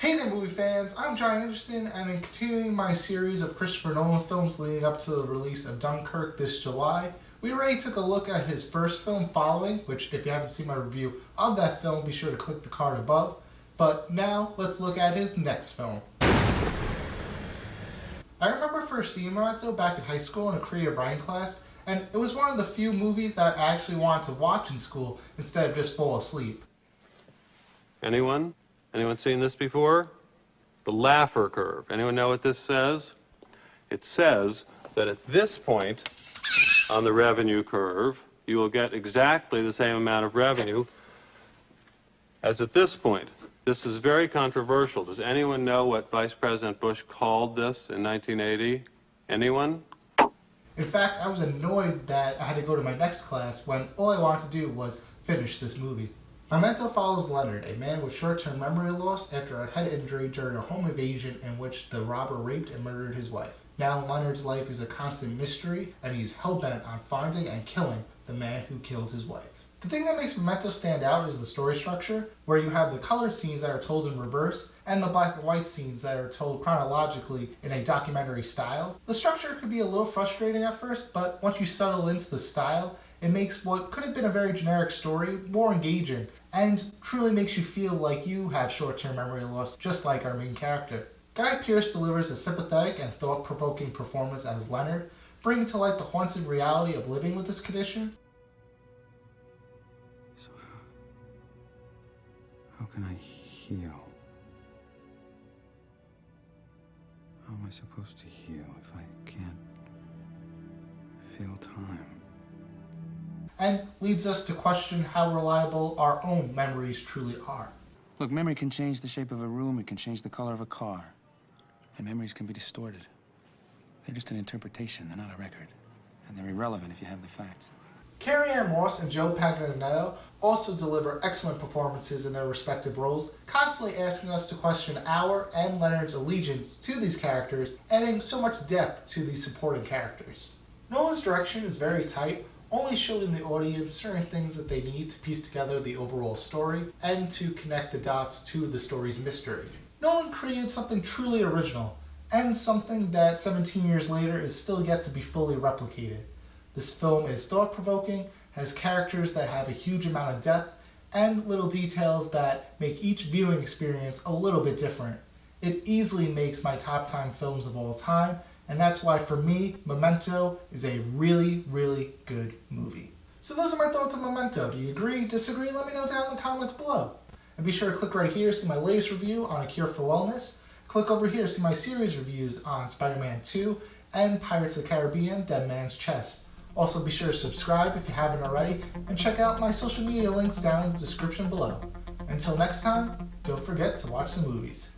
Hey there movie fans, I'm John Andersen, and in continuing my series of Christopher Nolan films leading up to the release of Dunkirk this July, we already took a look at his first film, Following, which if you haven't seen my review of that film, be sure to click the card above. But now, let's look at his next film. I remember first seeing Memento back in high school in a creative writing class, and it was one of the few movies that I actually wanted to watch in school instead of just fall asleep. Anyone? Anyone seen this before? The Laffer curve. Anyone know what this says? It says that at this point on the revenue curve, you will get exactly the same amount of revenue as at this point. This is very controversial. Does anyone know what Vice President Bush called this in 1980? Anyone? In fact, I was annoyed that I had to go to my next class when all I wanted to do was finish this movie. Memento follows Leonard, a man with short-term memory loss after a head injury during a home invasion in which the robber raped and murdered his wife. Now Leonard's life is a constant mystery, and he's hell-bent on finding and killing the man who killed his wife. The thing that makes Memento stand out is the story structure, where you have the colored scenes that are told in reverse, and the black and white scenes that are told chronologically in a documentary style. The structure could be a little frustrating at first, but once you settle into the style, it makes what could have been a very generic story more engaging, and truly makes you feel like you have short-term memory loss, just like our main character. Guy Pearce delivers a sympathetic and thought-provoking performance as Leonard, bringing to light the haunted reality of living with this condition. So how can I heal? How am I supposed to heal if I can't feel time? And leads us to question how reliable our own memories truly are. Look, memory can change the shape of a room, it can change the color of a car. And memories can be distorted. They're just an interpretation, they're not a record. And they're irrelevant if you have the facts. Carrie-Anne Moss and Joe Pantoliano also deliver excellent performances in their respective roles, constantly asking us to question our and Leonard's allegiance to these characters, adding so much depth to these supporting characters. Nolan's direction is very tight, only showing the audience certain things that they need to piece together the overall story and to connect the dots to the story's mystery. Nolan created something truly original, and something that 17 years later is still yet to be fully replicated. This film is thought-provoking, has characters that have a huge amount of depth, and little details that make each viewing experience a little bit different. It easily makes my top 10 films of all time, and that's why for me, Memento is a really, really good movie. So those are my thoughts on Memento. Do you agree, disagree? Let me know down in the comments below. And be sure to click right here to see my latest review on A Cure for Wellness. Click over here to see my series reviews on Spider-Man 2 and Pirates of the Caribbean, Dead Man's Chest. Also be sure to subscribe if you haven't already, and check out my social media links down in the description below. Until next time, don't forget to watch some movies.